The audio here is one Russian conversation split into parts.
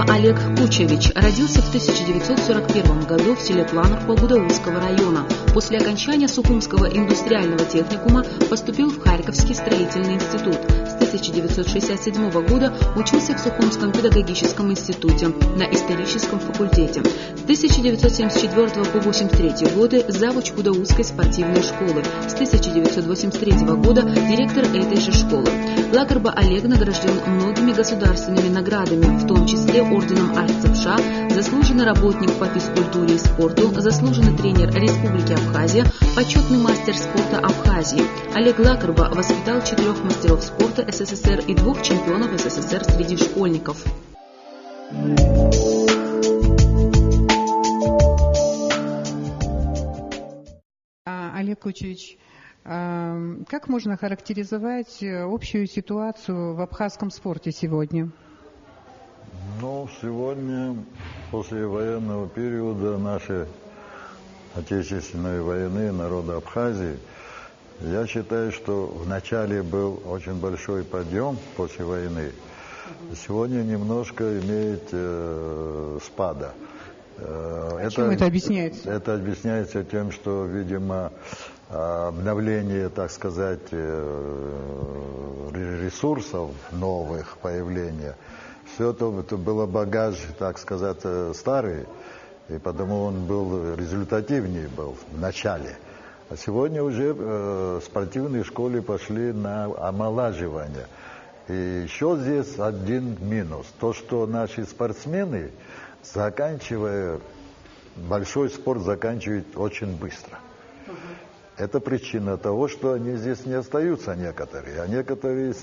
Лакарба Олег Кучевич родился в 1941 году в селе Планах Гудаутского района. После окончания Сухумского индустриального техникума поступил в Харьковский строительный институт. С 1967 года учился в Сухумском педагогическом институте на историческом факультете. С 1974 по 1983 годы завуч Гудаутской спортивной школы. С 1983 года директор этой же школы. Лакарба Олег награжден многими государственными наградами, в том числе орденом Арцепша, заслуженный работник по физкультуре и спорту, заслуженный тренер Республики Абхазия, почетный мастер спорта Абхазии. Олег Лакарба воспитал 4 мастеров спорта СССР и 2 чемпионов СССР среди школьников. Олег Кучевич, как можно характеризовать общую ситуацию в абхазском спорте сегодня? Ну, сегодня, после военного периода нашей Отечественной войны народа Абхазии, я считаю, что в начале был очень большой подъем после войны. Сегодня немножко имеет спада. Чем это объясняется? Это объясняется тем, что, видимо, обновление, так сказать, ресурсов новых, появления, все это было багаж, так сказать, старый, и потому он был результативнее был в начале. А сегодня уже спортивные школы пошли на омолаживание. И еще здесь один минус. То, что наши спортсмены, заканчивая большой спорт, заканчивают очень быстро. Это причина того, что они здесь не остаются некоторые. А некоторые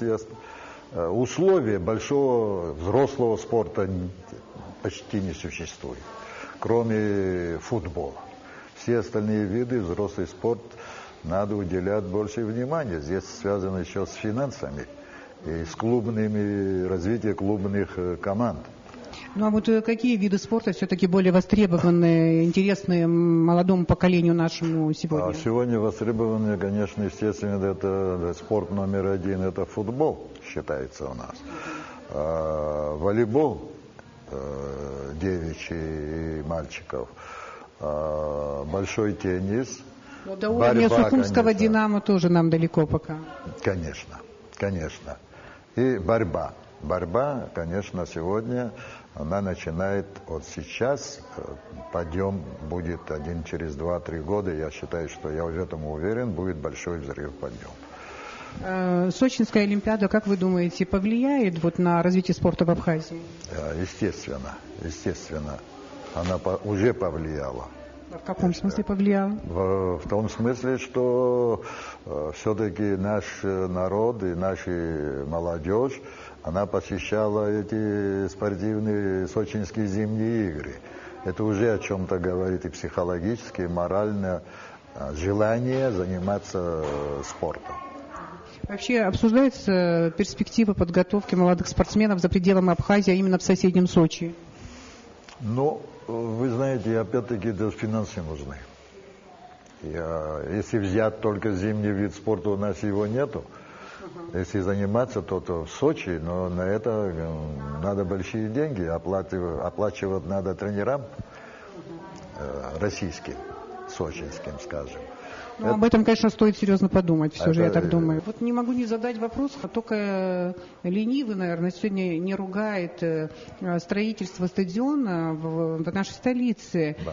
условия большого взрослого спорта почти не существует, кроме футбола. Все остальные виды взрослый спорт надо уделять больше внимания. Здесь связано еще с финансами и с развитием клубных команд. Ну а вот какие виды спорта все-таки более востребованные, интересные молодому поколению нашему сегодня? Сегодня востребованные, конечно, естественно, это спорт номер 1, это футбол, считается у нас. Волейбол девичий и мальчиков. Большой теннис. Но до уровня Сухумского «Динамо» тоже нам далеко пока. Конечно, конечно. И борьба. Борьба, конечно, сегодня она начинает вот сейчас, подъем будет через 2-3 года. Я считаю, что я уже этому уверен, будет большой взрыв, подъем. Сочинская Олимпиада, как вы думаете, повлияет вот на развитие спорта в Абхазии? Естественно. Она уже повлияла. В каком смысле повлияла? В том смысле, что все-таки наш народ и наша молодежь, она посещала эти спортивные сочинские зимние игры. Это уже о чем-то говорит и психологически, и морально, желание заниматься спортом. Вообще обсуждается перспектива подготовки молодых спортсменов за пределами Абхазии, а именно в соседнем Сочи? Ну, вы знаете, опять-таки, даже финансы нужны. Если взять только зимний вид спорта, у нас его нету. Если заниматься, то в Сочи, но на это надо большие деньги, оплачивать надо тренерам российским, сочинским, скажем. Ну, об этом, конечно, стоит серьезно подумать, все же, я так думаю. Вот не могу не задать вопрос, только ленивый, наверное, сегодня не ругает строительство стадиона в нашей столице. Да.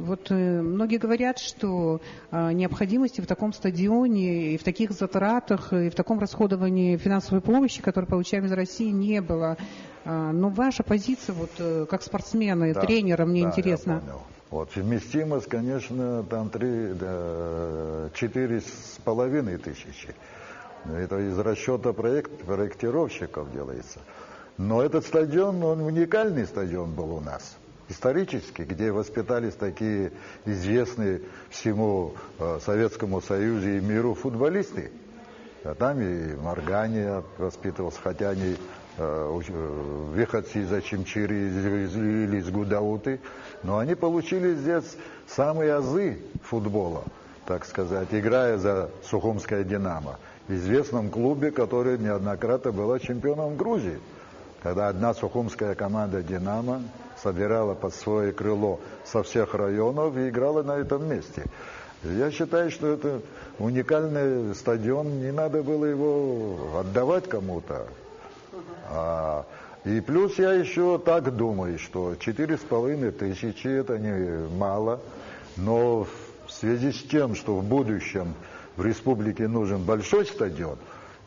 Вот многие говорят, что необходимости в таком стадионе и в таких затратах, и в таком расходовании финансовой помощи, которую получаем из России, не было. Но ваша позиция, вот как спортсмена, тренера, мне интересно. Я понял. Вот, вместимость, конечно, там 4,5 тысячи. Это из расчета проектировщиков делается. Но этот стадион, он уникальный стадион был у нас. Исторический, где воспитались такие известные всему Советскому Союзу и миру футболисты. Там и Маргани воспитывался, хотя они выходцы из Ачимчири или из Гудауты, но они получили здесь самые азы футбола, так сказать, играя за Сухумское «Динамо», в известном клубе, который неоднократно был чемпионом Грузии. когда одна сухумская команда «Динамо» собирала под свое крыло со всех районов и играла на этом месте. Я считаю, что это уникальный стадион, не надо было его отдавать кому-то. И плюс я еще так думаю, что 4500 это не мало, но в связи с тем, что в будущем в республике нужен большой стадион,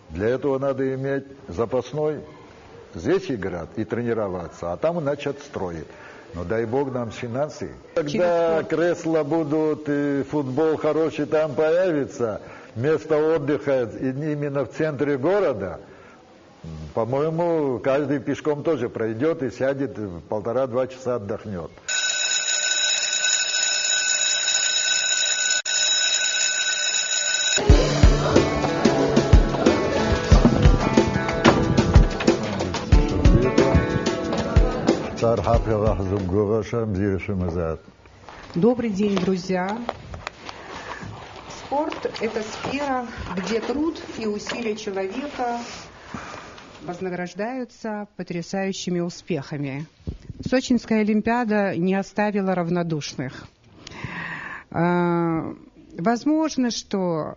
для этого надо иметь запасной здесь играть и тренироваться, а там начать строить. Но дай бог нам финансы. Когда кресла будут и футбол хороший там появится, место отдыха именно в центре города, по-моему, каждый пешком тоже пройдет и сядет, 1,5-2 часа отдохнет. Добрый день, друзья. Спорт – это сфера, где труд и усилия человека вознаграждаются потрясающими успехами. Сочинская Олимпиада не оставила равнодушных. Возможно, что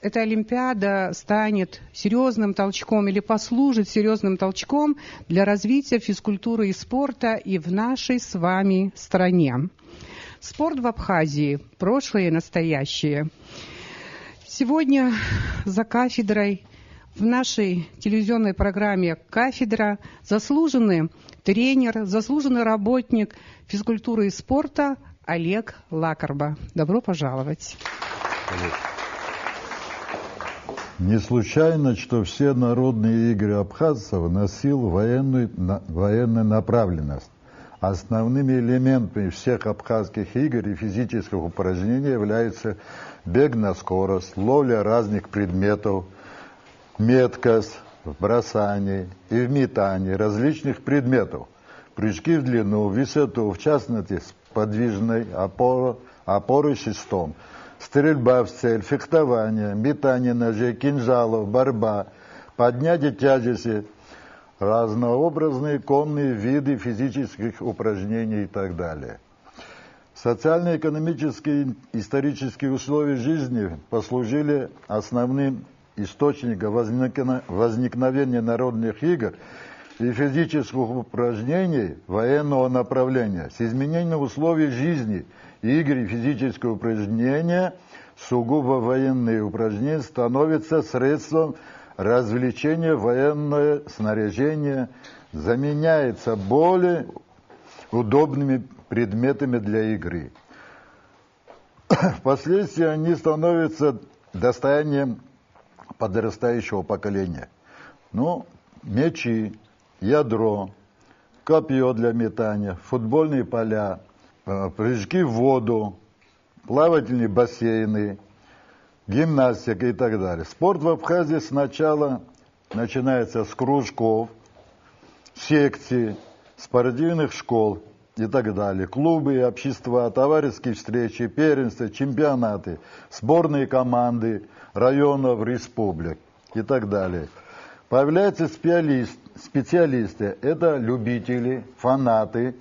эта Олимпиада станет серьезным толчком или послужит серьезным толчком для развития физкультуры и спорта и в нашей с вами стране. Спорт в Абхазии, прошлое и настоящее. Сегодня за кафедрой в нашей телевизионной программе «Кафедра» заслуженный тренер, заслуженный работник физкультуры и спорта Олег Лакарба. Добро пожаловать. Не случайно, что все народные игры абхазцев носил военную направленность. Основными элементами всех абхазских игр и физических упражнений являются бег на скорость, ловля разных предметов, меткость в бросании и в метании различных предметов, прыжки в длину, в высоту, в частности, с подвижной опорой шестом, стрельба в цель, фехтование, метание ножей, кинжалов, борьба, поднятие тяжести, разнообразные конные виды физических упражнений и так далее. Социально-экономические исторические условия жизни послужили основным источником возникновения народных игр и физических упражнений военного направления. С изменением условий жизни игры и физические упражнения, сугубо военные упражнения, становятся средством развлечения. Военное снаряжение заменяется более удобными предметами для игры. Впоследствии они становятся достоянием подрастающего поколения. Мячи, ядро, копье для метания, футбольные поля, прыжки в воду, плавательные бассейны, гимнастика и так далее. Спорт в Абхазии сначала начинается с кружков, секций, спортивных школ и так далее. Клубы, общества, товарищеские встречи, первенства, чемпионаты, сборные команды районов, республик и так далее. Появляются специалисты, это любители, фанаты,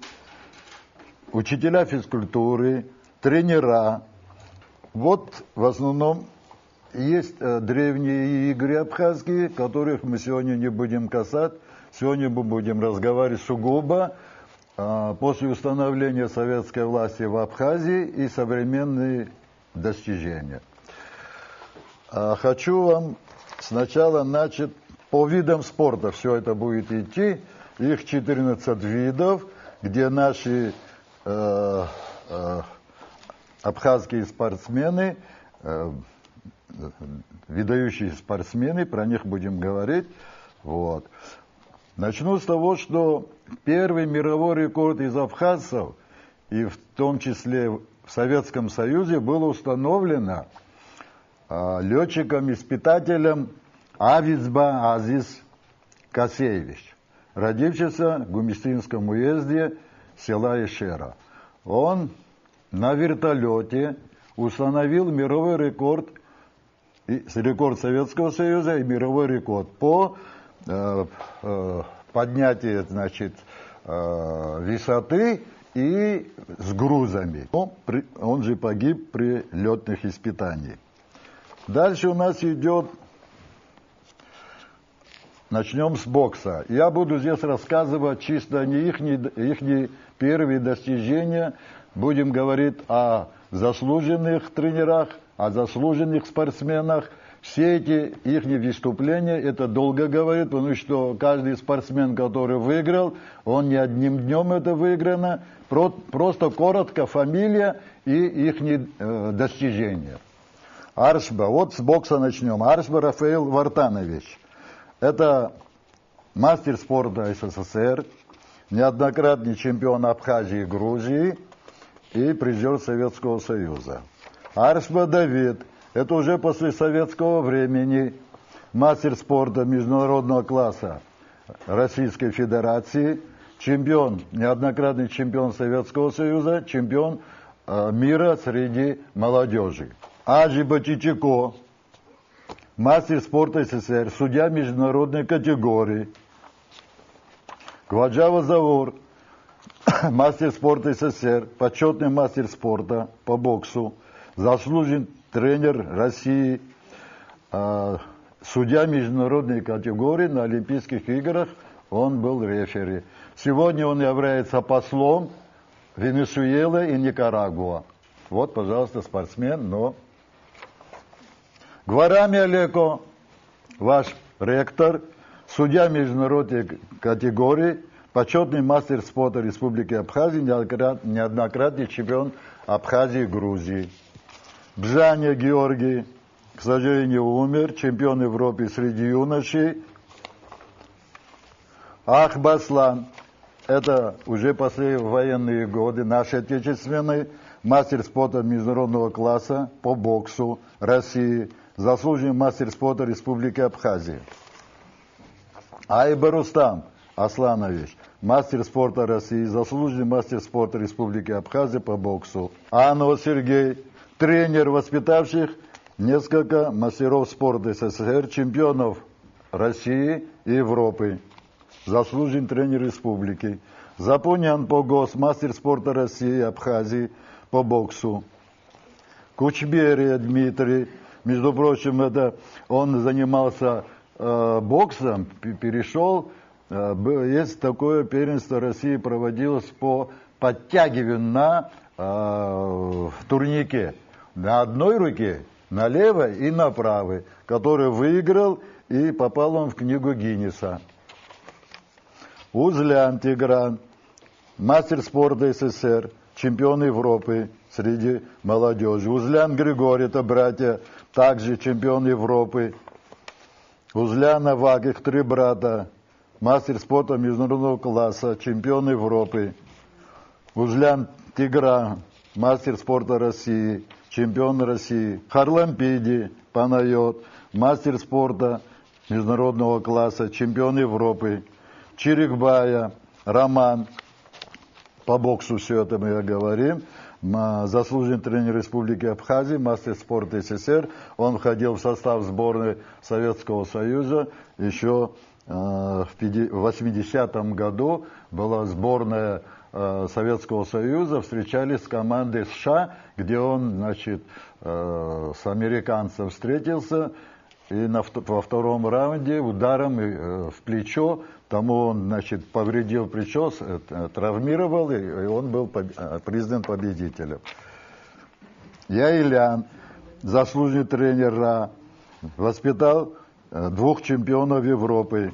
учителя физкультуры, тренера. Вот в основном есть древние игры абхазские, которых мы сегодня не будем касать. Сегодня мы будем разговаривать сугубо после установления советской власти в Абхазии и современные достижения. Хочу вам сначала начать по видам спорта. Все это будет идти. Их 14 видов, где наши абхазские спортсмены, выдающиеся спортсмены, про них будем говорить. Вот. Начну с того, что первый мировой рекорд из абхазцев, и в том числе в Советском Союзе, было установлено летчиком-испытателем Авицба Азиз Касеевич, родившийся в Гумистинском уезде села Ишера. Он на вертолете установил мировой рекорд, рекорд Советского Союза и мировой рекорд по поднятие, значит, высоты и с грузами. Он же погиб при летных испытаниях. Дальше у нас идет, начнем с бокса. Я буду здесь рассказывать чисто не их первые достижения, будем говорить о заслуженных тренерах, о заслуженных спортсменах. Все эти их выступления, это долго говорит, потому что каждый спортсмен, который выиграл, он не одним днем это выиграно, просто коротко фамилия и их достижения. Аршба, вот с бокса начнем. Аршба Рафаэль Вартанович. Это мастер спорта СССР, неоднократный чемпион Абхазии и Грузии и призер Советского Союза. Аршба Давид. Это уже после советского времени мастер спорта международного класса Российской Федерации, чемпион, неоднократный чемпион Советского Союза, чемпион мира среди молодежи. Аджи Батичико, мастер спорта СССР, судья международной категории. Гваджава Завур, мастер спорта СССР, почетный мастер спорта по боксу, заслуженный тренер России, судья международной категории на Олимпийских играх, он был рефери. Сегодня он является послом Венесуэлы и Никарагуа. Вот, пожалуйста, спортсмен, но... Гварами Олеко, ваш ректор, судья международной категории, почетный мастер спорта Республики Абхазия, неоднократный чемпион Абхазии и Грузии. Бжаня Георгий, к сожалению, умер, чемпион Европы среди юношей. Ахбаслан, это уже послевоенные годы, наш отечественный, мастер спорта международного класса по боксу России, заслуженный мастер спорта Республики Абхазия. Айба Рустам Асланович, мастер спорта России, заслуженный мастер спорта Республики Абхазия по боксу. Анов Сергей, тренер, воспитавших несколько мастеров спорта СССР, чемпионов России и Европы, заслуженный тренер республики. Запунян Погос, мастер спорта России и Абхазии по боксу. Кучберия Дмитрий, между прочим, он занимался боксом, перешел, есть такое первенство России проводилось по подтягиванию в турнике. На одной руке, на левой и на правой, который выиграл и попал он в книгу Гиннесса. Узлян Тигран, мастер спорта СССР, чемпион Европы среди молодежи. Узлян Григорий, это братья, также чемпион Европы. Узлян Авак, их три брата, мастер спорта международного класса, чемпион Европы. Узлян Тигран, мастер спорта России, чемпион России. Харлампиди Панайот, мастер спорта международного класса, чемпион Европы. Чирикбая Роман, по боксу все это мы говорим, заслуженный тренер Республики Абхазия, мастер спорта СССР. Он входил в состав сборной Советского Союза еще в 80-м году. Была сборная Советского Союза, встречались с командой США, где он, значит, с американцем встретился, и во втором раунде ударом в плечо, тому он, значит, повредил плечо, травмировал, и он был признан победителем. Яилян, заслуженный тренер, воспитал двух чемпионов Европы.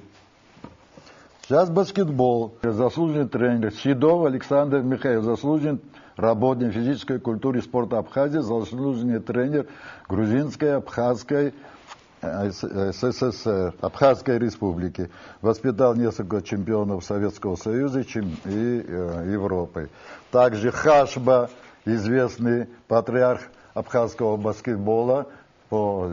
Сейчас баскетбол. Заслуженный тренер Седов Александр Михайлович, заслуженный работник физической культуры и спорта Абхазии, заслуженный тренер Грузинской, Абхазской, СССР, Абхазской республики. Воспитал несколько чемпионов Советского Союза и Европы. Также Хашба, известный патриарх абхазского баскетбола, по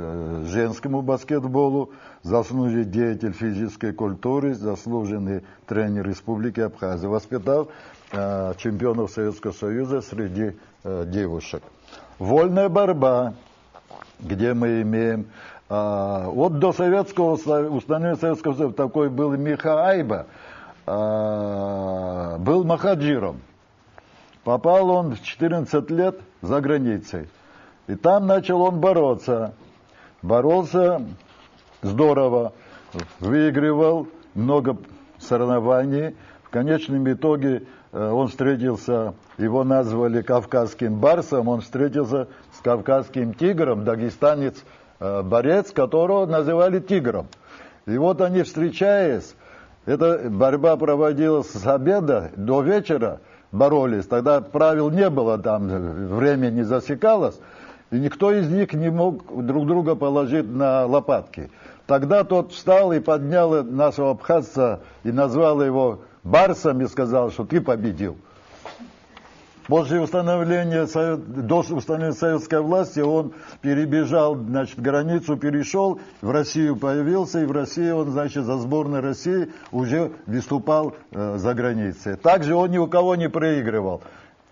женскому баскетболу, заслуженный деятель физической культуры, заслуженный тренер Республики Абхазия. Воспитал чемпионов Советского Союза среди девушек. Вольная борьба, где мы имеем... Вот до установления Советского Союза такой был Миха Айба. был махаджиром. Попал он в 14 лет за границей. И там начал он бороться. Боролся здорово, выигрывал много соревнований. В конечном итоге он встретился, его назвали кавказским барсом, он встретился с кавказским тигром, дагестанец, борец, которого называли тигром. И вот они, встречаясь, эта борьба проводилась с обеда до вечера, боролись. Тогда правил не было, там время не засекалось, и никто из них не мог друг друга положить на лопатки. Тогда тот встал и поднял нашего абхазца и назвал его барсом и сказал, что ты победил. После установления советской власти он перебежал, значит, границу перешел, в Россию появился, и в России он, значит, за сборной России уже выступал за границей. Также он ни у кого не проигрывал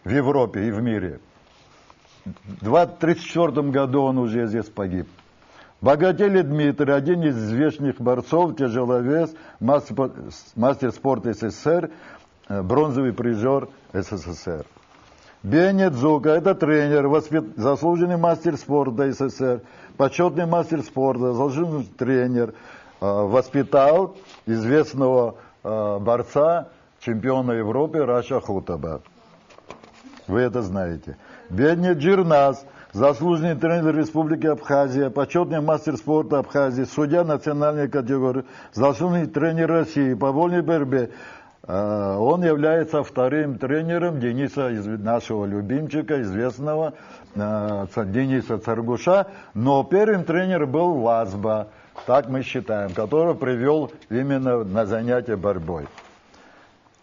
в Европе и в мире. В 1934 году он уже здесь погиб. Богатели Дмитрий, один из известных борцов, тяжеловес, мастер спорта СССР, бронзовый призер СССР. Бенет Зука, это тренер, заслуженный мастер спорта СССР, почетный мастер спорта, заслуженный тренер, воспитал известного борца, чемпиона Европы Раша Хутаба. Вы это знаете. Бенет Джирнас, заслуженный тренер Республики Абхазия, почетный мастер спорта Абхазии, судья национальной категории, заслуженный тренер России по вольной борьбе. Он является вторым тренером Дениса, нашего любимчика, известного Дениса Царгуша, но первым тренером был Вазба, так мы считаем, который привел именно на занятия борьбой.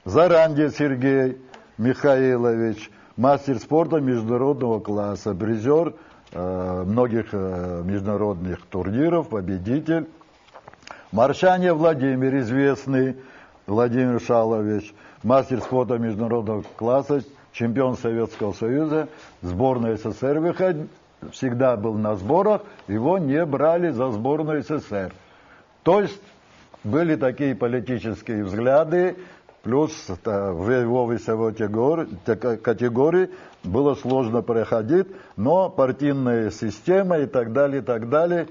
Заранди Сергей Михайлович, мастер спорта международного класса, призер многих международных турниров, победитель. Маршаня Владимир, известный Владимир Шалович, мастер спорта международного класса, чемпион Советского Союза, сборная СССР всегда был на сборах, его не брали за сборную СССР. То есть были такие политические взгляды, плюс в его весовой категории было сложно проходить, но партийная система и так далее,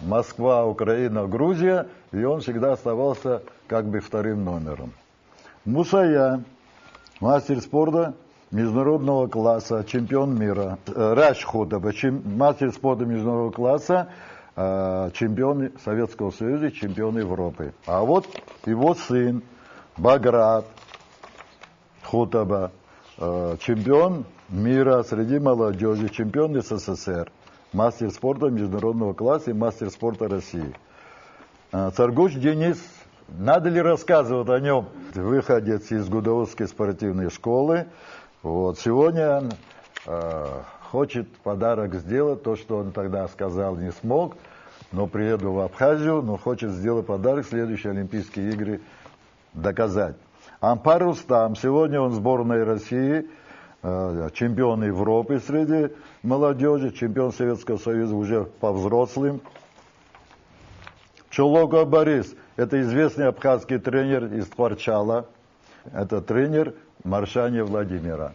Москва, Украина, Грузия, и он всегда оставался как бы вторым номером. Мусая, мастер спорта международного класса, чемпион мира. Раш Хутаба, мастер спорта международного класса, чемпион Советского Союза, чемпион Европы. А вот его сын Баграт Хутаба, чемпион мира среди молодежи, чемпион СССР, мастер спорта международного класса и мастер спорта России. Царгуш Денис, надо ли рассказывать о нем? Выходец из Гудовской спортивной школы. Вот. Сегодня он хочет подарок сделать, то, что он тогда сказал, не смог, но приеду в Абхазию, но хочет сделать подарок, следующие Олимпийские игры доказать. Ампар Рустам, сегодня он в сборной России, чемпион Европы среди молодежи, чемпион Советского Союза уже по взрослым. Чулоко Борис, это известный абхазский тренер из Творчала, это тренер Маршаня Владимира.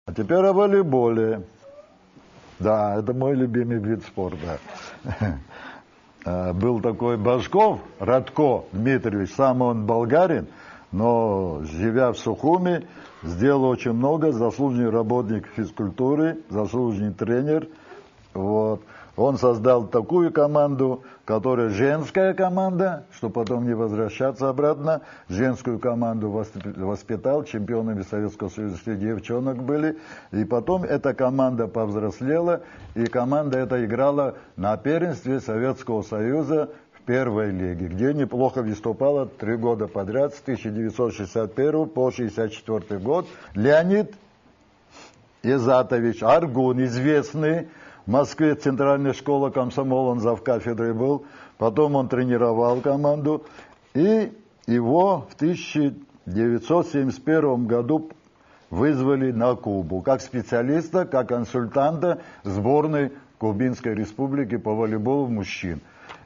А теперь о волейболе. Да, это мой любимый вид спорта. Был такой Башков, Радко Дмитриевич, сам он болгарин, но, живя в Сухуми, сделал очень много, заслуженный работник физкультуры, заслуженный тренер. Вот. Он создал такую команду, которая женская команда, чтобы потом не возвращаться обратно. Женскую команду воспитал, чемпионами Советского Союза среди девчонок были. И потом эта команда повзрослела, и команда эта играла на первенстве Советского Союза в первой лиге, где неплохо выступала 3 года подряд, с 1961 по 1964 год. Леонид Изатович Аргун, известный, в Москве центральная школа комсомола, он завкафедрой был. Потом он тренировал команду. И его в 1971 году вызвали на Кубу, как специалиста, как консультанта сборной Кубинской республики по волейболу мужчин.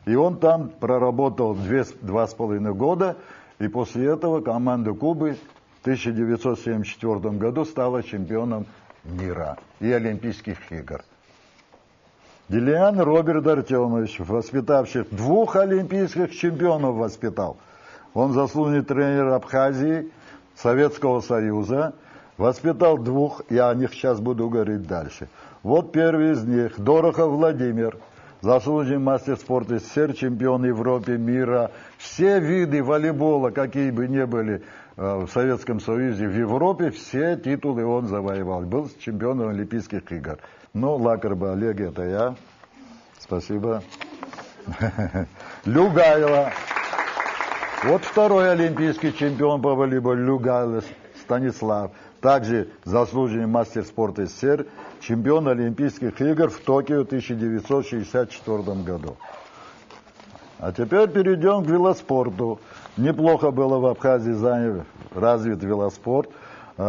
И он там проработал 2,5 года, и после этого команда Кубы в 1974 году стала чемпионом мира и Олимпийских игр. Делиан Роберт Артемович, воспитавший 2 олимпийских чемпионов, воспитал. Он заслуженный тренер Абхазии, Советского Союза, воспитал 2, я о них сейчас буду говорить дальше. Вот первый из них, Дорохов Владимир, заслуженный мастер спорта СССР, чемпион Европы, мира. Все виды волейбола, какие бы ни были в Советском Союзе, в Европе, все титулы он завоевал. Был чемпионом Олимпийских игр. Ну, Лакарба Олег, это я. Спасибо. Люгайло. Вот второй олимпийский чемпион по волейболу, Люгайло Станислав. Также заслуженный мастер спорта СССР, чемпион Олимпийских игр в Токио в 1964 году. А теперь перейдем к велоспорту. Неплохо было в Абхазии развит велоспорт.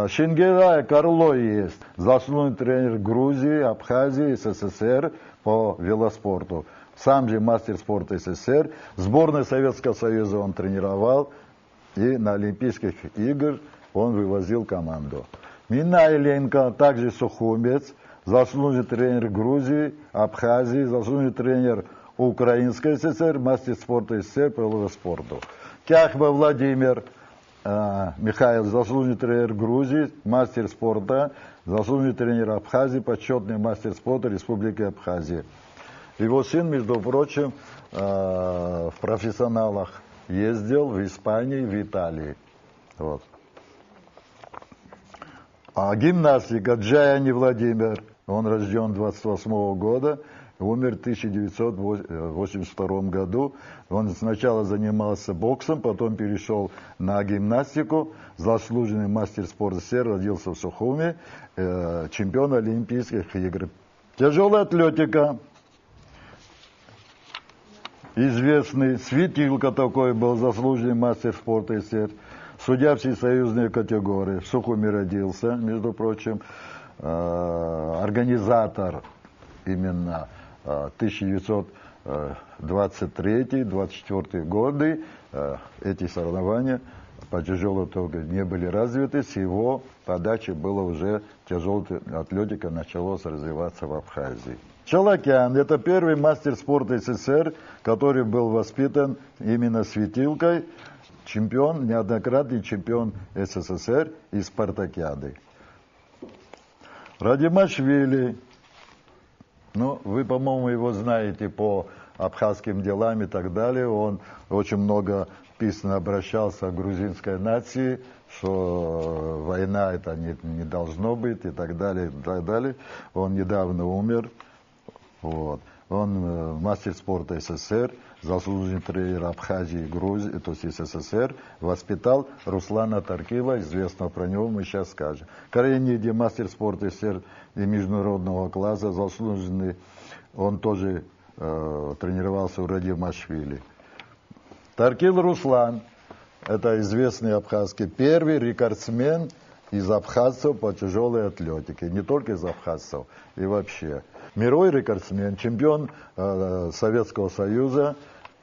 Шингерай Карлой есть, заслуженный тренер Грузии, Абхазии, СССР по велоспорту. Сам же мастер спорта СССР. Сборной Советского Союза он тренировал. И на Олимпийских играх он вывозил команду. Минайленко, также сухумец, заслуженный тренер Грузии, Абхазии, заслуженный тренер Украинской ССР, мастер спорта СССР по велоспорту. Кяхба Владимир Михаил, заслуженный тренер Грузии, мастер спорта, заслуженный тренер Абхазии, почетный мастер спорта Республики Абхазия. Его сын, между прочим, в профессионалах ездил в Испании, в Италии. Вот. А гимнастика Джаяни Владимир, он рожден 28 года, умер в 1982 году. Он сначала занимался боксом, потом перешел на гимнастику. Заслуженный мастер спорта СССР, родился в Сухуми, чемпион Олимпийских игр. Тяжелая атлетика. Известный Светилка такой был, заслуженный мастер спорта СССР. Судья всесоюзной категории. В Сухуми родился, между прочим. Организатор именно 1923-24 годы. Эти соревнования по тяжелой атлетике не были развиты. С его подачи было уже тяжелая атлетика началась развиваться в Абхазии. Чалакян – это первый мастер спорта СССР, который был воспитан именно Светилкой. Чемпион, неоднократный чемпион СССР и спартакиады. Радимашвили, ну, вы, по-моему, его знаете по абхазским делам и так далее. Он очень много письменно обращался к грузинской нации, что война это не должно быть и так далее, и так далее. Он недавно умер. Вот. Он мастер спорта СССР, заслуженный тренер Абхазии и Грузии, то есть СССР, воспитал Руслана Таркила, известного про него мы сейчас скажем. Карениди, мастер спорта СССР и международного класса, заслуженный, он тоже тренировался у Радимашвили. Таркил Руслан, это известный абхазский, первый рекордсмен из абхазцев по тяжелой атлетике, не только из абхазцев, и вообще. Мировой рекордсмен, чемпион Советского Союза,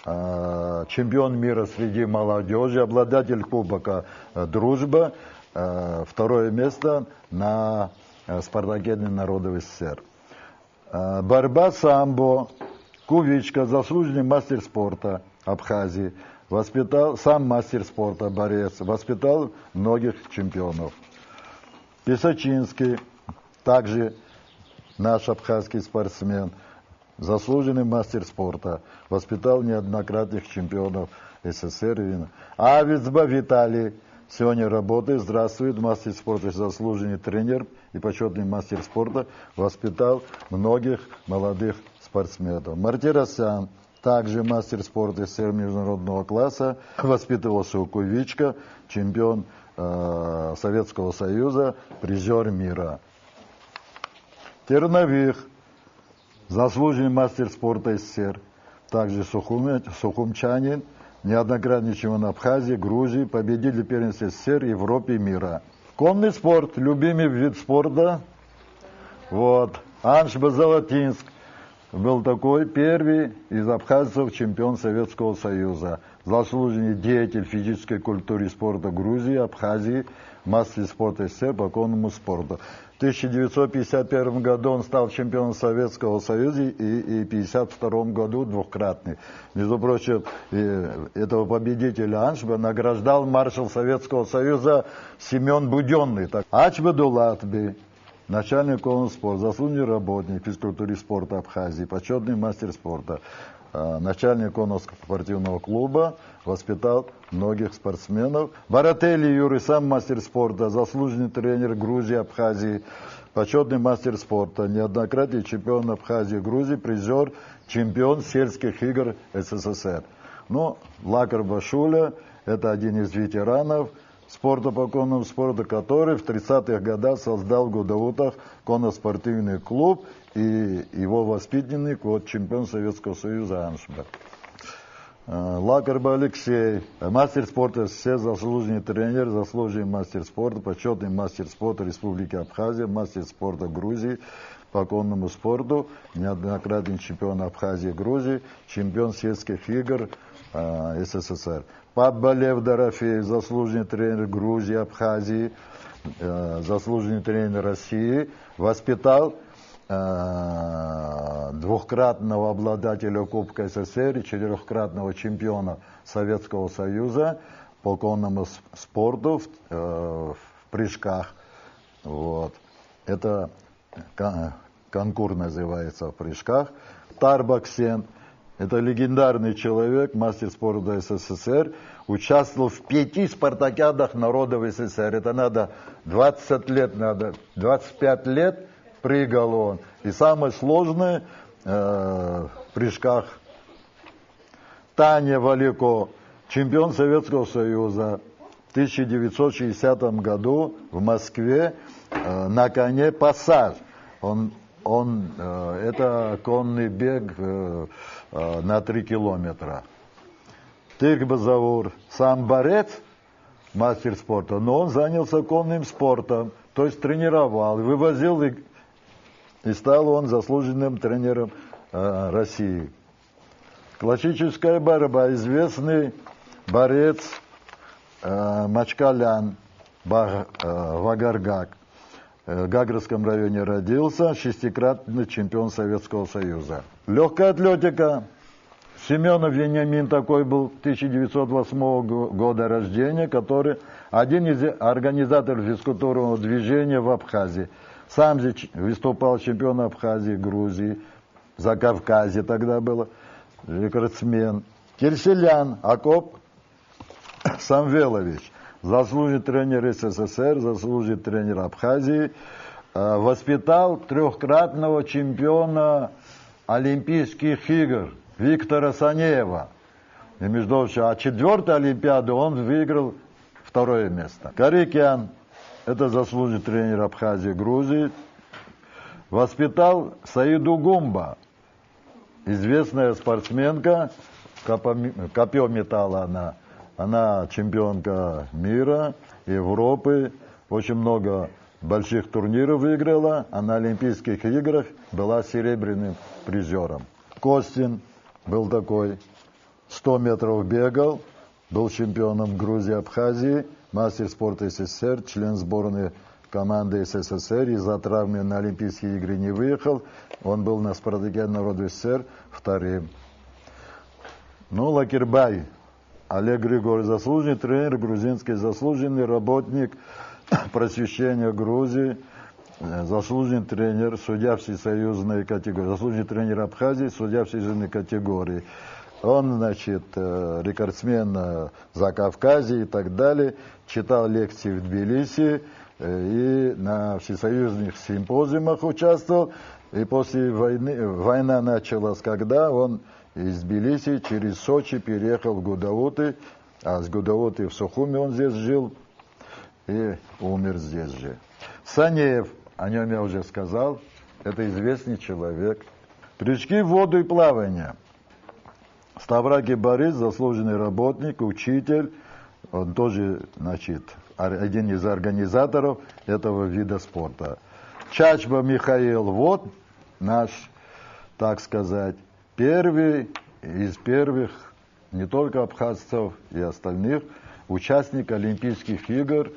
чемпион мира среди молодежи, обладатель Кубка «Дружба», второе место на спартакиаде народов СССР. Борьба самбо, Кувичка, заслуженный мастер спорта Абхазии, воспитал, сам мастер спорта, борец, воспитал многих чемпионов. Писачинский, также наш абхазский спортсмен, заслуженный мастер спорта, воспитал неоднократных чемпионов СССР. Авицба Виталий сегодня работает, здравствует, мастер спорта, заслуженный тренер и почетный мастер спорта, воспитал многих молодых спортсменов. Мартиросян, также мастер спорта СССР международного класса, воспитывался у Кувичка, чемпион Советского Союза, призер мира. Тернових, заслуженный мастер спорта СССР, также сухумчанин, неоднократный чемпион Абхазии, Грузии, победитель первенства СССР, Европы и мира. Конный спорт, любимый вид спорта. Вот. Аншба Золотинск был такой первый из абхазцев чемпион Советского Союза. Заслуженный деятель физической культуры и спорта Грузии, Абхазии, мастер спорта СССР по конному спорту. В 1951 году он стал чемпионом Советского Союза и в 1952 году двукратный. Между прочим, этого победителя Аншба награждал маршал Советского Союза Семен Буденный. Ачба Дулатби, начальник конного спорта, заслуженный работник физкультуры и спорта Абхазии, почетный мастер спорта, начальник конного спортивного клуба, воспитал многих спортсменов. Баратели Юрий, сам мастер спорта, заслуженный тренер Грузии, Абхазии, почетный мастер спорта, неоднократный чемпион Абхазии, Грузии, призер, чемпион сельских игр СССР. Ну, Лакар Башуля, это один из ветеранов спорта по конному спорту, который в 30-х годах создал в Гудаутах конно-спортивный клуб, и его воспитанник, вот чемпион Советского Союза Аншба. Лакарба Алексей, мастер спорта СССР, заслуженный тренер, заслуженный мастер спорта, почетный мастер спорта Республики Абхазия, мастер спорта Грузии по конному спорту, неоднократный чемпион Абхазии, Грузии, чемпион сельских игр СССР. Пабалев Дорофеев, заслуженный тренер Грузии, Абхазии, заслуженный тренер России, воспитал двухкратного обладателя Кубка СССР и четырехкратного чемпиона Советского Союза по конному спорту в прыжках. Вот. Это конкур называется в прыжках. Тарбаксен, это легендарный человек, мастер спорта СССР, участвовал в 5 спартакиадах народов СССР. Это надо 20 лет, надо 25 лет прыгал он. И самое сложное в прыжках Таня Валико, чемпион Советского Союза в 1960 году в Москве на коне «Пассаж». Это конный бег на 3 километра. Тыгбазаур, сам борец, мастер спорта, но он занялся конным спортом, то есть тренировал, вывозил, и стал он заслуженным тренером России. Классическая борьба, известный борец Мачкалян Вагаргак. В Гагрском районе родился, 6-кратный чемпион Советского Союза. Легкая атлетика. Семенов Вениамин такой был 1908 года рождения, который один из организаторов физкультурного движения в Абхазии. Сам здесь выступал чемпион Абхазии, Грузии, Закавказье тогда было, рекордсмен. Кирселян Акоп Самвелович, заслуженный тренер СССР, заслуженный тренер Абхазии, воспитал 3-кратного чемпиона Олимпийских игр Виктора Санеева. И, между прочим, 4-ю Олимпиаду он выиграл 2-е место. Карикян, это заслуженный тренер Абхазии, Грузии, воспитал Саиду Гумба, известная спортсменка, копье металла она чемпионка мира, Европы, очень много больших турниров выиграла, а на Олимпийских играх была серебряным призером. Костин был такой, 100 метров бегал, был чемпионом Грузии, Абхазии, мастер спорта СССР, член сборной команды СССР, из-за травмы на Олимпийские игры не выехал, он был на спартакиаде народов СССР 2-м. Ну, Лакирбай Олег Григорьевич, заслуженный тренер, грузинский заслуженный работник просвещения Грузии, заслуженный тренер, судья всесоюзной категории, заслуженный тренер Абхазии, судья всесоюзной категории. Он, значит, рекордсмен Закавказья и так далее, читал лекции в Тбилиси и на всесоюзных симпозиумах участвовал. И после войны, война началась, когда он из Тбилиси через Сочи переехал в Гудауты, а с Гудауты в Сухуми он здесь жил и умер здесь же. Санеев, о нем я уже сказал, это известный человек. Прыжки в воду и плавание. Ставраки Борис, заслуженный работник, учитель, он тоже, значит, один из организаторов этого вида спорта. Чачба Михаил, вот наш, так сказать, первый из первых, не только абхазцев и остальных, участник Олимпийских игр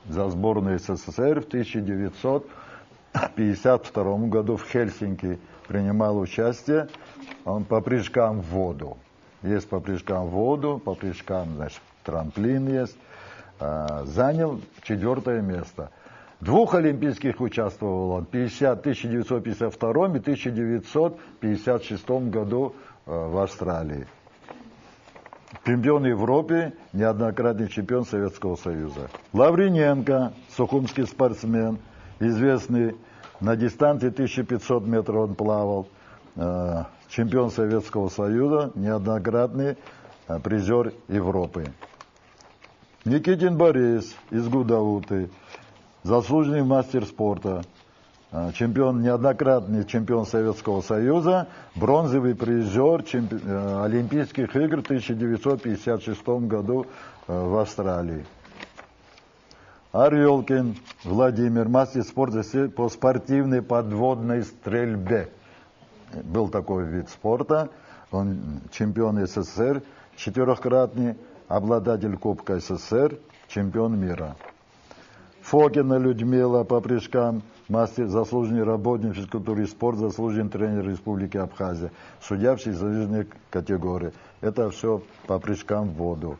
за сборную СССР в 1952 году в Хельсинки принимал участие. Он по прыжкам в воду. Есть по прыжкам в воду, по прыжкам, значит, трамплин есть. Занял 4 место. В 2 олимпийских участвовал он в 1952 и 1956 году в Австралии. Чемпион Европы, неоднократный чемпион Советского Союза. Лавриненко, сухумский спортсмен, известный, на дистанции 1500 метров он плавал, чемпион Советского Союза, неоднократный призер Европы. Никитин Борис из Гудауты, заслуженный мастер спорта, чемпион, неоднократный чемпион Советского Союза, бронзовый призер Олимпийских игр в 1956 году в Австралии. Орелкин Владимир, мастер спорта по спортивной подводной стрельбе. Был такой вид спорта, он чемпион СССР, 4-кратный, обладатель Кубка СССР, чемпион мира. Фокина Людмила по прыжкам, мастер, заслуженный работник физкультуры и спорта, заслуженный тренер Республики Абхазия, судья всесоюзной категории. Это все по прыжкам в воду.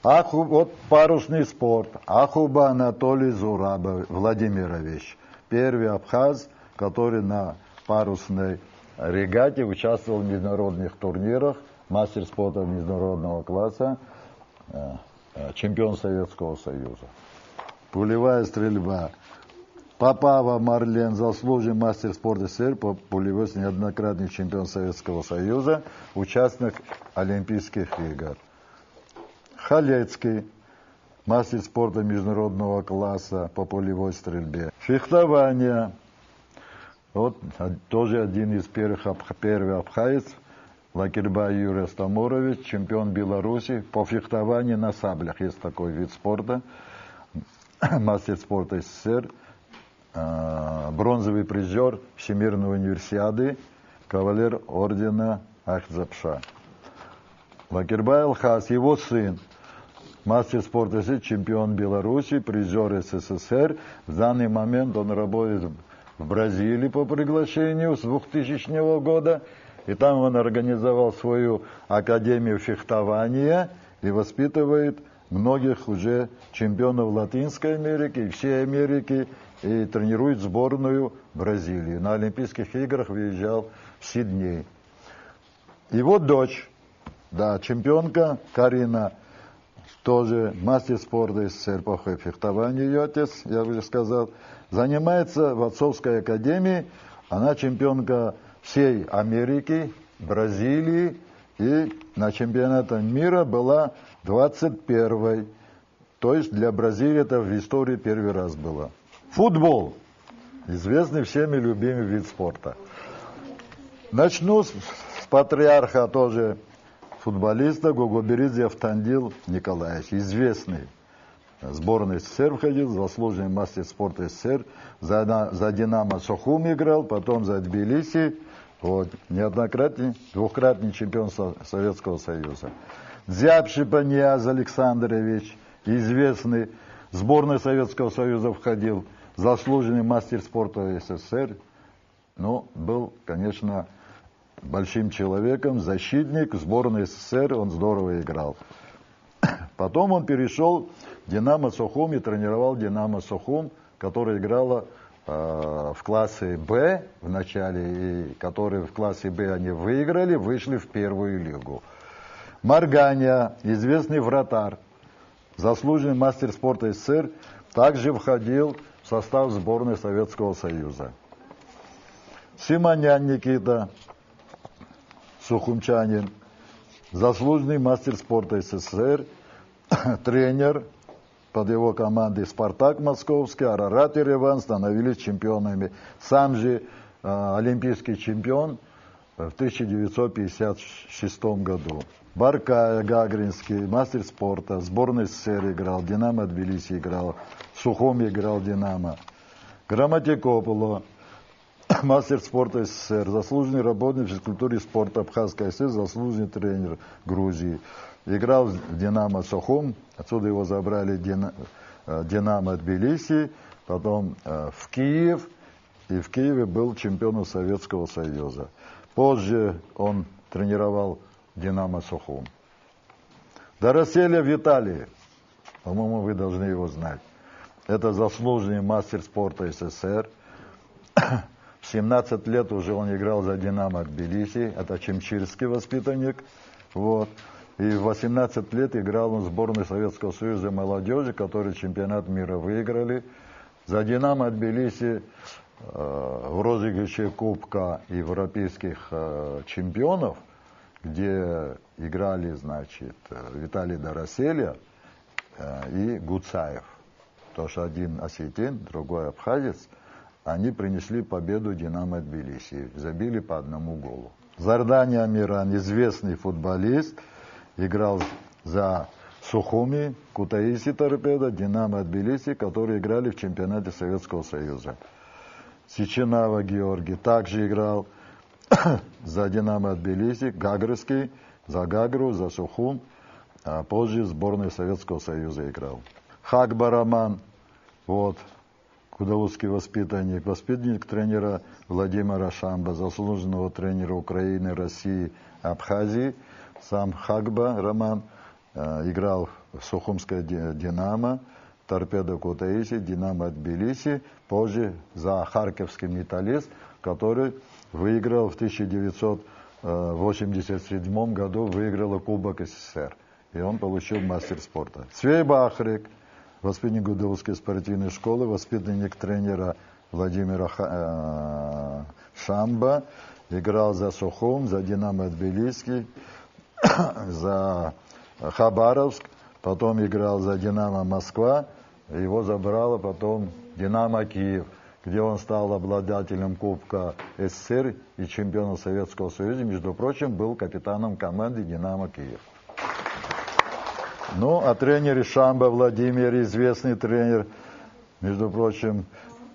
Вот парусный спорт. Ахуба Анатолий Владимирович, первый абхаз, который на парусной регате участвовал в международных турнирах, мастер спорта международного класса, чемпион Советского Союза. Пулевая стрельба. Попава Марлен, заслуженный мастер спорта СССР, по пулевой неоднократный чемпион Советского Союза, участник Олимпийских игр. Халецкий, мастер спорта международного класса по пулевой стрельбе. Фехтование. Вот тоже один из первых абхазец, Лакирбай Юрий Астамурович, чемпион Беларуси по фехтованию на саблях. Есть такой вид спорта. Мастер спорта СССР, бронзовый призер Всемирной универсиады, кавалер ордена Ахзапша. Лакирбай Алхас, его сын, мастер спорта СССР, чемпион Беларуси, призер СССР. В данный момент он работает в Бразилии по приглашению с 2000 года. И там он организовал свою академию фехтования и воспитывает многих уже чемпионов Латинской Америки и всей Америки, и тренирует сборную Бразилии. На Олимпийских играх выезжал в Сидней. Его дочь, да, чемпионка Карина, тоже мастер спорта СССР по фехтованию, ее отец, я уже сказал, занимается в отцовской академии. Она чемпионка всей Америки, Бразилии, и на чемпионате мира была 21-й. То есть для Бразилии это в истории первый раз было. Футбол. Известный всеми любимый вид спорта. Начну с патриарха тоже футболиста Гогоберидзе Автандил Николаевич. Известный. Сборной СССР входил, заслуженный мастер спорта СССР. За Динамо Сухум играл, потом за Тбилиси. Вот, неоднократный, 2-кратный чемпион Советского Союза. Дзябшипаньяз Александрович, известный, в сборную Советского Союза входил, заслуженный мастер спорта СССР. Но был, конечно, большим человеком, защитник сборной СССР, он здорово играл. Потом он перешел в Динамо Сухум и тренировал Динамо Сухум, которая играла в классе Б в начале, и которые в классе Б они выиграли, вышли в первую лигу. Марганя, известный вратарь, заслуженный мастер спорта СССР, также входил в состав сборной Советского Союза. Симонян Никита, сухумчанин, заслуженный мастер спорта СССР, тренер. Под его командой «Спартак» московский, «Арарат» Ереван становились чемпионами. Сам же олимпийский чемпион в 1956 году. Баркая, Гагаринский, мастер спорта, сборной СССР играл, Динамо Тбилиси играл, Сухум играл Динамо. Грамматикополо, мастер спорта СССР, заслуженный работник физкультуры и спорта Абхазской ССР, заслуженный тренер Грузии. Играл в Динамо Сухум, отсюда его забрали Динамо Тбилиси, потом в Киев, и в Киеве был чемпионом Советского Союза. Позже он тренировал Динамо Сухум. Дороселя Виталий, по-моему, вы должны его знать. Это заслуженный мастер спорта СССР. В 17 лет уже он играл за Динамо Тбилиси, это чемчирский воспитанник. Вот. И в 18 лет играл он в сборной Советского Союза молодежи, которые чемпионат мира выиграли. За Динамо Тбилиси в розыгрыше Кубка европейских чемпионов, где играли, значит, Виталий Дороселя и Гуцаев. Потому что один осетин, другой абхазец, они принесли победу Динамо Тбилиси, забили по 1 голу. Зардан Амиран, известный футболист, играл за Сухуми, Кутаиси Торпедо, Динамо Тбилиси, которые играли в чемпионате Советского Союза. Сичинава Георгий также играл за Динамо Тбилиси, Гагарский, за Гагру, за Сухум, а позже в сборной Советского Союза играл. Хагба Роман, вот, кудаусский воспитанник тренера Владимира Шамба, заслуженного тренера Украины, России, Абхазии. Сам Хагба Роман играл в Сухумской Динамо, Торпедо Кутаиси, Динамо Тбилиси, позже за Харьковский Металлист, который выиграл в 1987 году, выиграл Кубок СССР. И он получил мастер спорта. Цвейба Ахрик, воспитанник Гудаусской спортивной школы, воспитанник тренера Владимира Шамба, играл за Сухум, за Динамо Тбилиси, за Хабаровск, потом играл за Динамо Москва, его забрало потом Динамо Киев, где он стал обладателем Кубка СССР и чемпионом Советского Союза, между прочим, был капитаном команды Динамо Киев. Ну, о тренере Шамба Владимир, известный тренер, между прочим,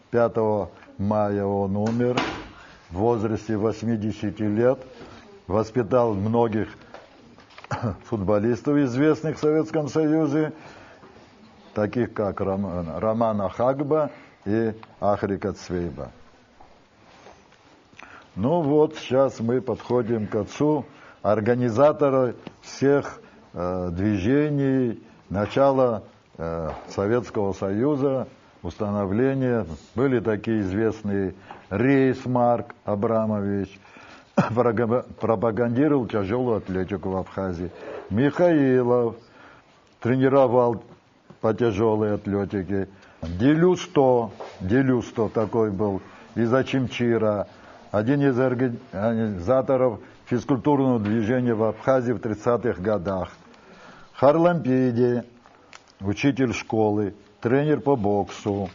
5 мая он умер в возрасте 80 лет, воспитал многих футболистов, известных в Советском Союзе, таких как Романа Хагба и Ахрика Цвейба. Ну вот, сейчас мы подходим к отцу, организатора всех движений, начала Советского Союза, установления. Были такие известные Рейсмарк Абрамович, пропагандировал тяжелую атлетику в Абхазии. Михаилов тренировал по тяжелой атлетике. Делюсто такой был, из Ачимчира, один из организаторов физкультурного движения в Абхазии в 30-х годах. Харлампиди, учитель школы, тренер по боксу.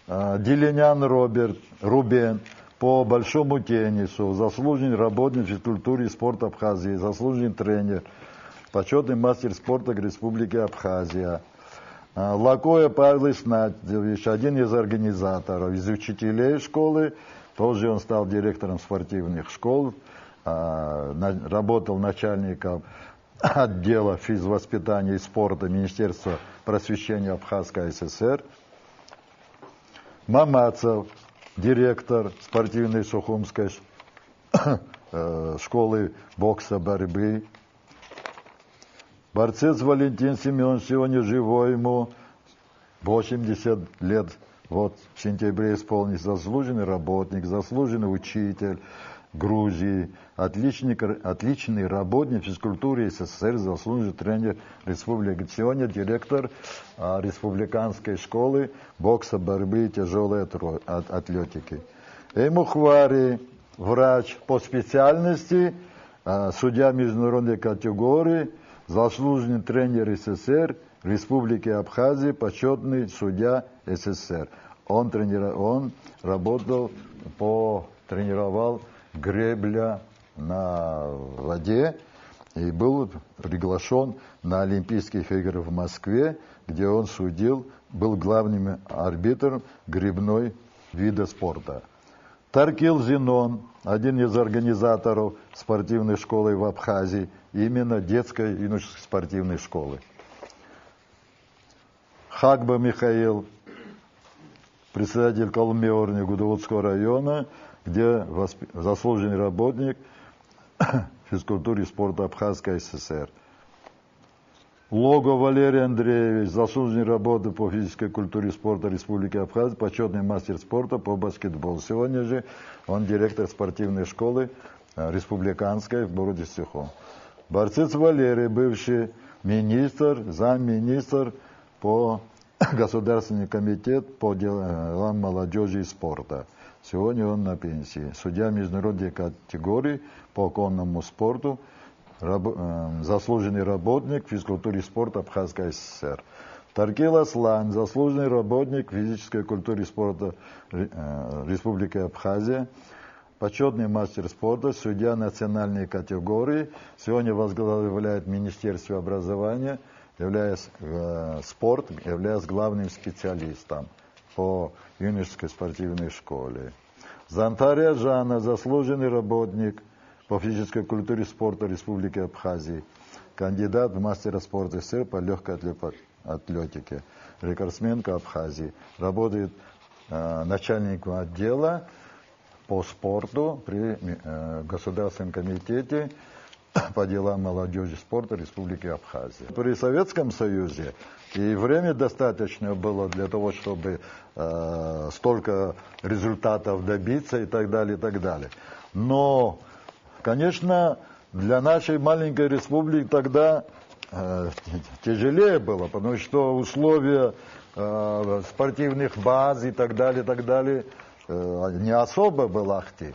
Делинян Рубен по большому теннису, заслуженный работник физкультуры и спорта Абхазии, заслуженный тренер, почетный мастер спорта Республики Абхазия. Лакоя Павел Игнатьевич, один из организаторов, из учителей школы, позже он стал директором спортивных школ, работал начальником отдела физвоспитания и спорта Министерства просвещения Абхазской ССР. Мамацев, директор спортивной Сухумской школы бокса, борьбы. Борцец Валентин Семенович, сегодня живой, ему 80 лет, вот в сентябре исполнится, заслуженный работник, заслуженный учитель Грузии, отличный работник физкультуры СССР, заслуженный тренер республики. Сегодня директор республиканской школы бокса, борьбы и тяжелой атлетики. Эмухвари, врач по специальности, судья международной категории, заслуженный тренер СССР, Республики Абхазия, почетный судья СССР. Он работал тренировал гребля на воде и был приглашен на Олимпийских играх в Москве, где он судил, был главным арбитром гребной вида спорта. Таркил Зинон, один из организаторов спортивной школы в Абхазии, именно детской юношеской спортивной школы. Хагба Михаил, председатель Колмеорни Гудоводского района, где заслуженный работник физкультуры и спорта Абхазской ССР. Лого Валерий Андреевич, заслуженный работник по физической культуре и спорта Республики Абхазия, почетный мастер спорта по баскетболу. Сегодня же он директор спортивной школы республиканской в городе Сихом. Барцец Валерий, бывший министр, замминистр по Государственный комитет по делам молодежи и спорта. Сегодня он на пенсии. Судья международной категории по конному спорту, заслуженный работник физкультуры и спорта Абхазской ССР. Таркил Аслан, заслуженный работник физической культуры и спорта Республики Абхазия, почетный мастер спорта, судья национальной категории, сегодня возглавляет Министерство образования, являясь главным специалистом по юношеской спортивной школе. Зантария Жана, заслуженный работник по физической культуре и спорту Республики Абхазии, кандидат в мастера спорта СССР по легкой атлетике, рекордсменка Абхазии, работает начальником отдела по спорту при Государственном комитете по делам молодежи и спорта Республики Абхазия. При Советском Союзе и время достаточно было для того, чтобы столько результатов добиться и так далее, и так далее. Но, конечно, для нашей маленькой республики тогда тяжелее было, потому что условия спортивных баз и так далее, не особо в Ахти.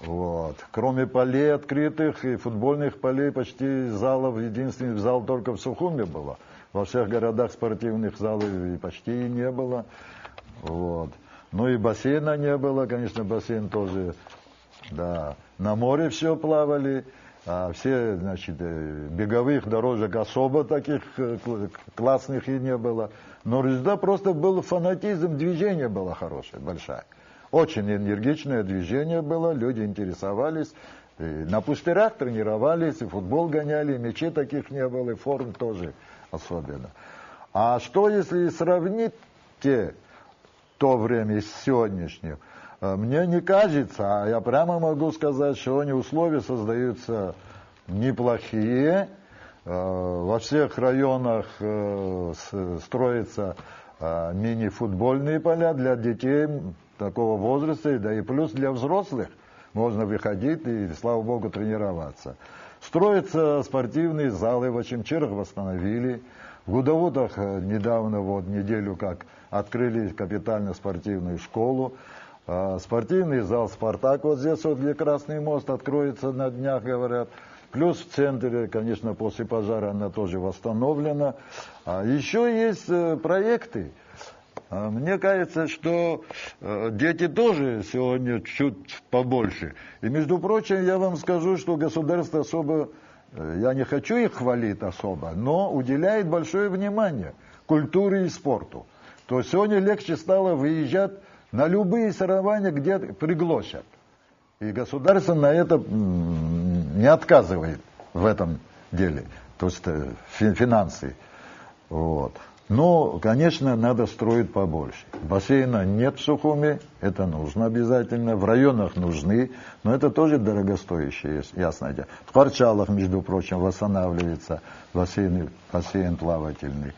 Вот. Кроме полей открытых и футбольных полей, почти залов, единственный зал только в Сухуме было. Во всех городах спортивных залов почти не было. Вот. Ну и бассейна не было, конечно, бассейн тоже, да. На море все плавали, а все, значит, беговых дорожек особо таких классных и не было. Но результат просто был фанатизм, движение было хорошее, большое. Очень энергичное движение было, люди интересовались, и на пустырях тренировались, и футбол гоняли, и мячей таких не было, и форм тоже особенно. А что если сравнить то время с сегодняшним? Мне не кажется, а я прямо могу сказать, что условия создаются неплохие. Во всех районах строятся мини-футбольные поля для детей такого возраста, да и плюс для взрослых можно выходить и, слава богу, тренироваться. Строятся спортивные залы, в Очимчирах восстановили. В Гудоводах недавно, неделю как, открыли капитально спортивную школу. Спортивный зал «Спартак» здесь, где Красный мост, откроется на днях, говорят. Плюс в центре, конечно, после пожара она тоже восстановлена. Еще есть проекты. Мне кажется, что дети тоже сегодня чуть побольше. И, между прочим, я вам скажу, что государство особо, я не хочу их хвалить особо, но уделяет большое внимание культуре и спорту. То есть сегодня легче стало выезжать на любые соревнования, где пригласят. И государство на это не отказывает в этом деле, то есть финансы. Вот. Но, конечно, надо строить побольше. Бассейна нет в Сухуме, это нужно обязательно. В районах нужны, но это тоже дорогостоящее, ясно дело. В Харчалах, между прочим, восстанавливается бассейн плавательный.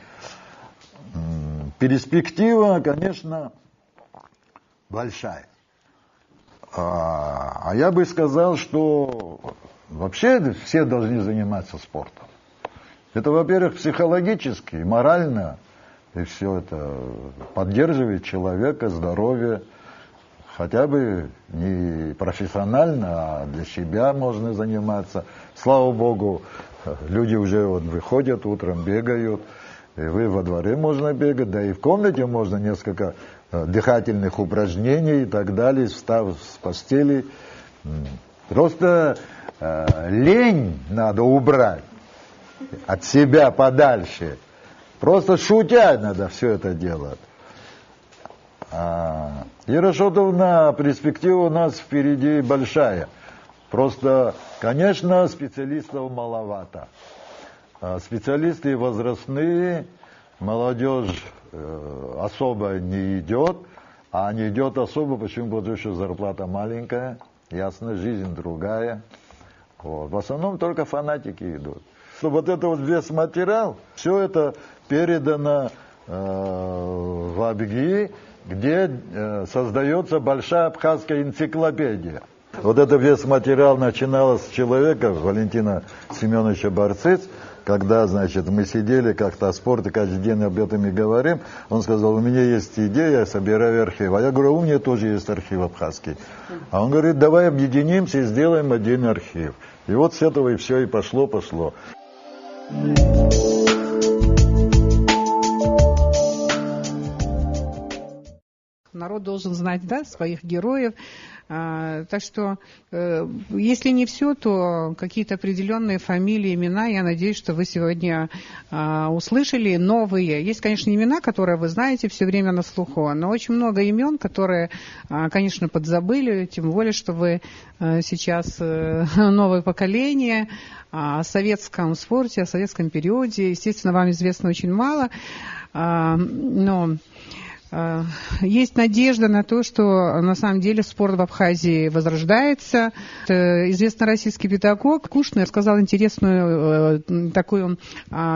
Перспектива, конечно, большая. А я бы сказал, что вообще все должны заниматься спортом. Это, во-первых, психологически, морально, и все это поддерживает человека, здоровье, хотя бы не профессионально, а для себя можно заниматься. Слава Богу, люди уже выходят утром, бегают, и вы во дворе можно бегать, да и в комнате можно несколько дыхательных упражнений и так далее, встав с постели. Просто лень надо убрать от себя подальше. Просто шутя надо все это делать. И Рашотовна, перспектива у нас впереди большая. Просто, конечно, специалистов маловато. Специалисты возрастные, молодежь особо не идет, а не идет особо, почему? Потому что зарплата маленькая, ясно, жизнь другая. Вот. В основном только фанатики идут. Вот это вот весь материал, все это передано в Абгии, где создается большая абхазская энциклопедия. Вот это весь материал начиналось с человека, Валентина Семеновича Барциц, когда, значит, мы сидели как-то о спорте, каждый день об этом и говорим. Он сказал, у меня есть идея, я собираю архив. А я говорю, у меня тоже есть архив абхазский. А он говорит, давай объединимся и сделаем один архив. И вот с этого и все, и пошло. Народ должен знать, да, своих героев. Так что, если не все, то какие-то определенные фамилии, имена, я надеюсь, что вы сегодня услышали новые. Есть, конечно, имена, которые вы знаете все время на слуху, но очень много имен, которые, конечно, подзабыли, тем более, что вы сейчас новое поколение, о советском спорте, о советском периоде. Естественно, вам известно очень мало, но есть надежда на то, что на самом деле спорт в Абхазии возрождается. Известный российский педагог Кушнер сказал интересную такую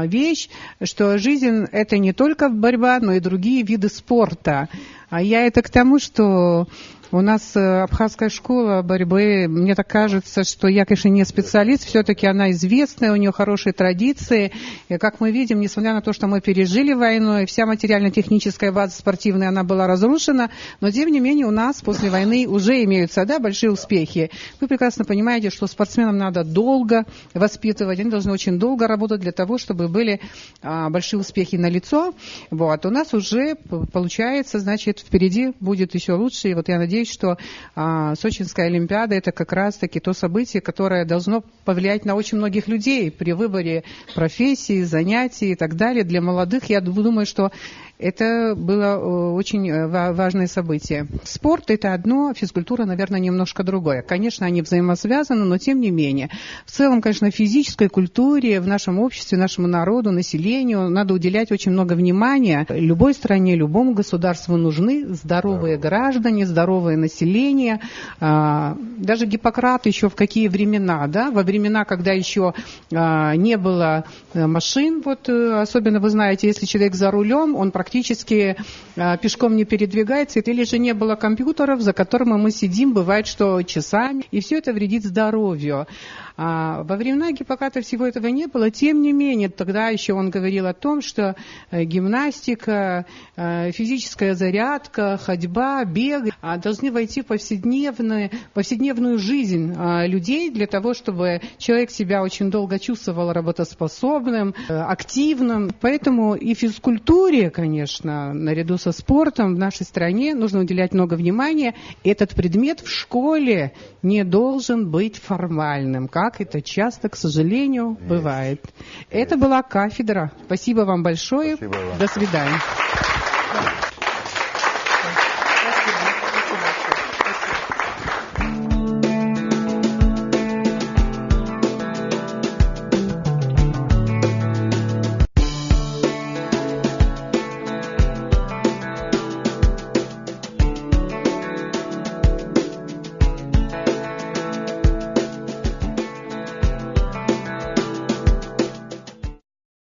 вещь, что жизнь – это не только борьба, но и другие виды спорта. А я это к тому, что у нас абхазская школа борьбы, мне так кажется, что я, конечно, не специалист, все-таки она известная, у нее хорошие традиции. И, как мы видим, несмотря на то, что мы пережили войну, и вся материально-техническая база спортивная, она была разрушена, но, тем не менее, у нас после войны уже имеются, да, большие успехи. Вы прекрасно понимаете, что спортсменам надо долго воспитывать, они должны очень долго работать для того, чтобы были большие успехи налицо. Вот. У нас уже получается, значит, впереди будет еще лучше, и вот я надеюсь, что Сочинская Олимпиада – это как раз-таки то событие, которое должно повлиять на очень многих людей при выборе профессии, занятий и так далее. Для молодых, я думаю, что это было очень важное событие. Спорт – это одно, физкультура, наверное, немножко другое. Конечно, они взаимосвязаны, но тем не менее. В целом, конечно, физической культуре в нашем обществе, нашему народу, населению надо уделять очень много внимания. Любой стране, любому государству нужны здоровые граждане, здоровое население. Даже Гиппократ еще в какие времена, да? Во времена, когда еще не было машин, вот, особенно, вы знаете, если человек за рулем, он практически пешком не передвигается, или же не было компьютеров, за которыми мы сидим, бывает, что часами, и все это вредит здоровью. Во времена Гиппократа всего этого не было, тем не менее, тогда еще он говорил о том, что гимнастика, физическая зарядка, ходьба, бег должны войти в повседневную жизнь людей для того, чтобы человек себя очень долго чувствовал работоспособным, активным. Поэтому и физкультуре, конечно, наряду со спортом в нашей стране нужно уделять много внимания. Этот предмет в школе не должен быть формальным, как это часто, к сожалению, бывает. Это была кафедра. Спасибо вам большое. Спасибо вам. До свидания.